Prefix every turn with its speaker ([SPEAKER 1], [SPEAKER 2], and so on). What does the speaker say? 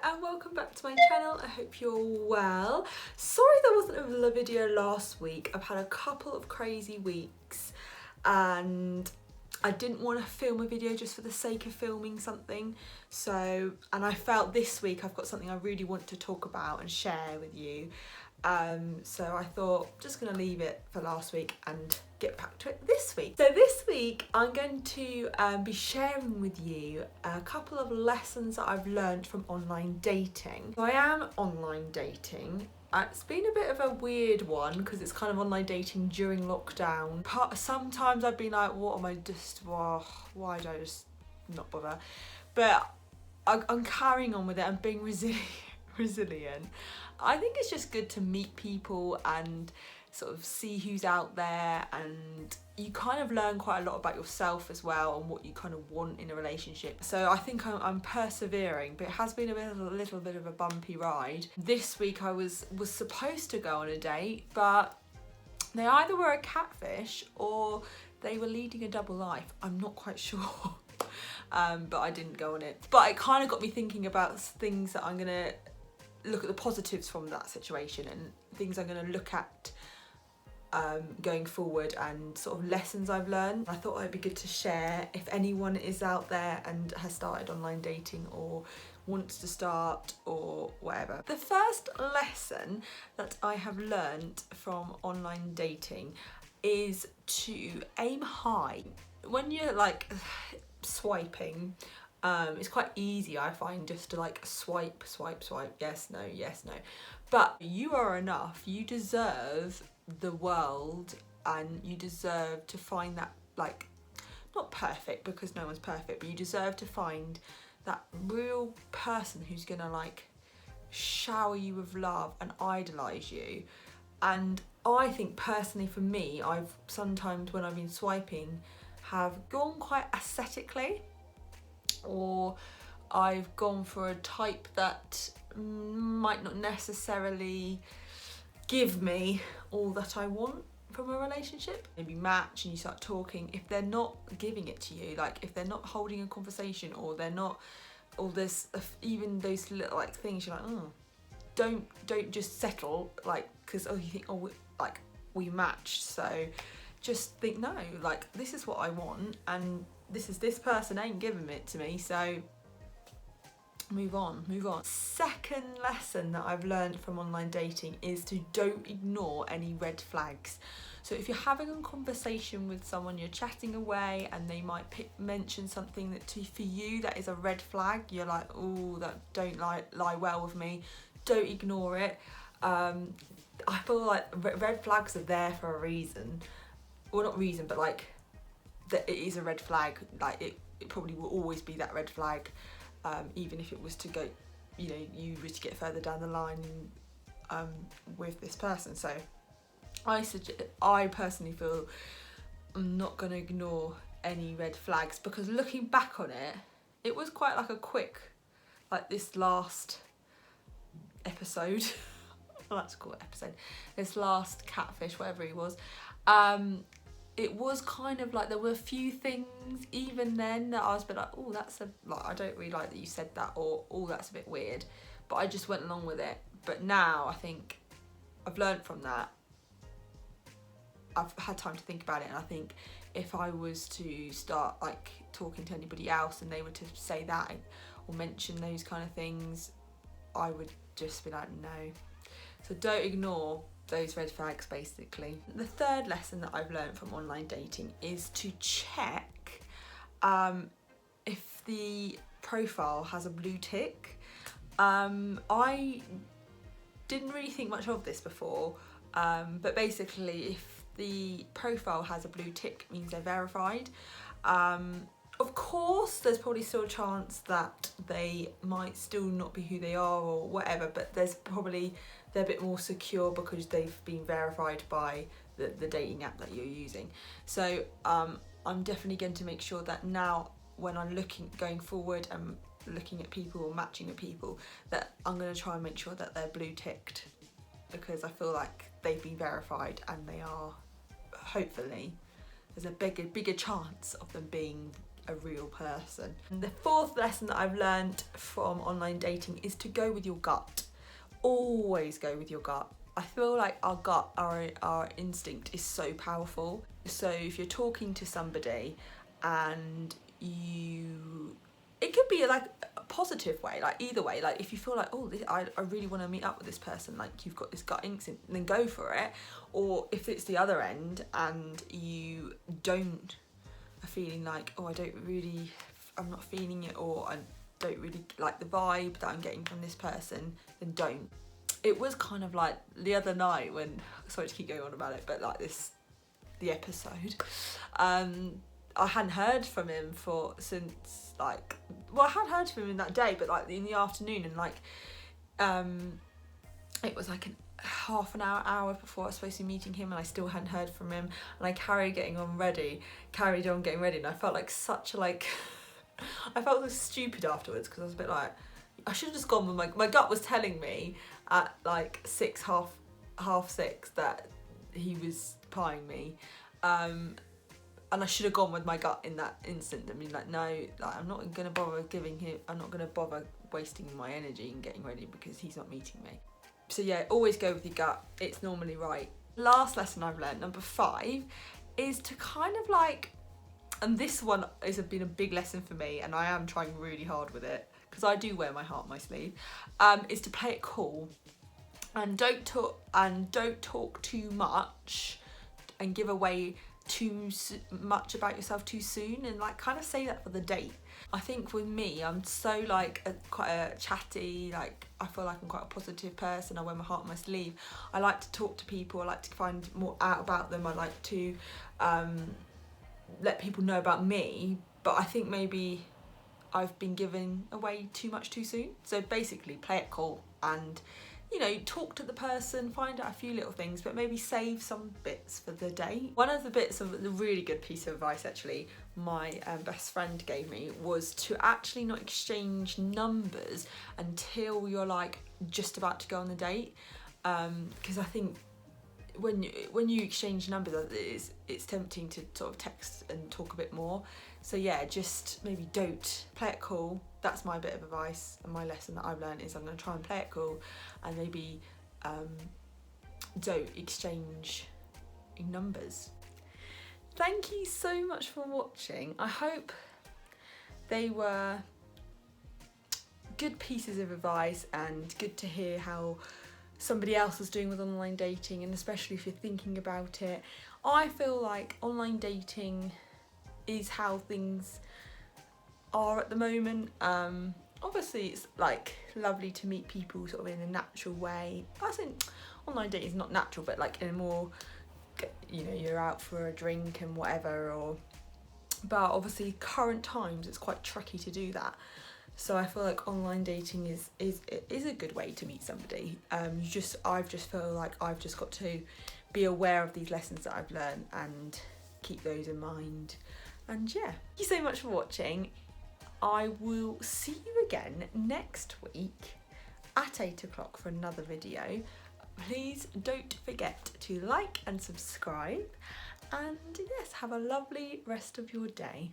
[SPEAKER 1] and welcome back to my channel. I hope you're well. Sorry there wasn't a video last week. I've had a couple of crazy weeks and I didn't want to film a video just for the sake of filming something. And I felt this week I've got something I really want to talk about and share with you. So I thought just gonna leave it for last week and get back to it this week. So this week I'm going to be sharing with you a couple of lessons that I've learned from online dating. So I am online dating. It's been a bit of a weird one because it's kind of online dating during lockdown. Sometimes I've been like, what am I just, why do I just not bother? But I'm carrying on with it and being resilient. I think it's just good to meet people and sort of see who's out there, and you kind of learn quite a lot about yourself as well and what you kind of want in a relationship. So I think I'm persevering, but it has been a little bit of a bumpy ride. This week I was supposed to go on a date, but they either were a catfish or they were leading a double life. I'm not quite sure. But I didn't go on it. But it kind of got me thinking about things that I'm gonna look at the positives from that situation and things I'm going to look at going forward and sort of lessons I've learned. I thought it'd be good to share if anyone is out there and has started online dating or wants to start or whatever. The first lesson that I have learned from online dating is to aim high. When you're like swiping, it's quite easy, I find, just to like swipe, yes, no. But you are enough. You deserve the world and you deserve to find that, like, not perfect because no one's perfect, but you deserve to find that real person who's gonna like shower you with love and idolize you. And I think personally for me, I've sometimes when I've been swiping have gone quite aesthetically, or I've gone for a type that might not necessarily give me all that I want from a relationship. Maybe match and you start talking. If they're not giving it to you, like if they're not holding a conversation, or they're not, or there's even those little like things you're like, don't just settle, like, because you think, we matched, so just think, no, like this is what I want and this person ain't giving it to me, so move on. Second lesson that I've learned from online dating is to don't ignore any red flags. So if you're having a conversation with someone, you're chatting away and they might mention something that for you that is a red flag, you're like, oh, that don't lie well with me, don't ignore it. I feel like red flags are there for a reason. Well, not reason, but like that it is a red flag. Like it probably will always be that red flag, even if it was to go, you were to get further down the line with this person. So I personally feel I'm not going to ignore any red flags, because looking back on it, it was quite like a quick, like this last episode, well, that's called episode, this last catfish, whatever he was, it was kind of like there were a few things even then that I was a bit like, oh, I don't really like that you said that, or oh, that's a bit weird, but I just went along with it. But now I think I've learned from that. I've had time to think about it, and I think if I was to start like talking to anybody else and they were to say that or mention those kind of things, I would just be like, no. So don't ignore those red flags, basically. The third lesson that I've learned from online dating is to check if the profile has a blue tick. I didn't really think much of this before, but basically if the profile has a blue tick, it means they're verified. Of course, there's probably still a chance that they might still not be who they are or whatever, but they're a bit more secure because they've been verified by the dating app that you're using. So I'm definitely going to make sure that now when I'm going forward and looking at people or matching with people, that I'm going to try and make sure that they're blue ticked, because I feel like they've been verified and they are, hopefully, there's a bigger chance of them being a real person. And the fourth lesson that I've learned from online dating is to go with your gut. Always go with your gut. I feel like our gut, our instinct is so powerful. So if you're talking to somebody and it could be like a positive way, like either way, like if you feel like, oh, I really want to meet up with this person, like you've got this gut instinct, then go for it. Or if it's the other end and you are feeling like, oh, I'm not feeling it, or I don't really like the vibe that I'm getting from this person, then don't. It was kind of like the other night when, sorry to keep going on about it, but like the episode, I hadn't heard from him since like, well, I had heard from him that day, but like in the afternoon, and like it was like half an hour before I was supposed to be meeting him, and I still hadn't heard from him, and I carried on getting ready, and I felt like such a like I felt so stupid afterwards, because I was a bit like, I should have just gone with my gut was telling me at like half six that he was pieing me, and I should have gone with my gut in that instant. I mean, like, no, like, I'm not gonna bother wasting my energy and getting ready because he's not meeting me. So yeah, always go with your gut, it's normally right. Last lesson I've learned, number 5, is to kind of like, and this one has been a big lesson for me, and I am trying really hard with it, because I do wear my heart on my sleeve, is to play it cool, and don't talk too much and give away too much about yourself too soon, and like kind of say that for the date. I think with me, I'm so like quite a chatty, like I feel like I'm quite a positive person. I wear my heart on my sleeve. I like to talk to people. I like to find more out about them. I like to let people know about me, but I think maybe I've been giving away too much too soon. So basically play it cool and, you know, talk to the person, find out a few little things, but maybe save some bits for the day. One of the bits of the really good piece of advice actually my best friend gave me was to actually not exchange numbers until you're like just about to go on the date, because I think when you exchange numbers, it's tempting to sort of text and talk a bit more. So yeah, just maybe don't, play it cool. That's my bit of advice, and my lesson that I've learned is I'm going to try and play it cool, and maybe don't exchange numbers. Thank you so much for watching. I hope they were good pieces of advice and good to hear how somebody else is doing with online dating, and especially if you're thinking about it. I feel like online dating is how things are at the moment. Obviously it's like lovely to meet people sort of in a natural way. I think online dating is not natural, but like in a more, you know, you're out for a drink and whatever, but obviously current times it's quite tricky to do that. So I feel like online dating is a good way to meet somebody. I've just feel like I've just got to be aware of these lessons that I've learned and keep those in mind. And yeah, thank you so much for watching. I will see you again next week at 8 o'clock for another video. Please don't forget to like and subscribe, and yes, have a lovely rest of your day.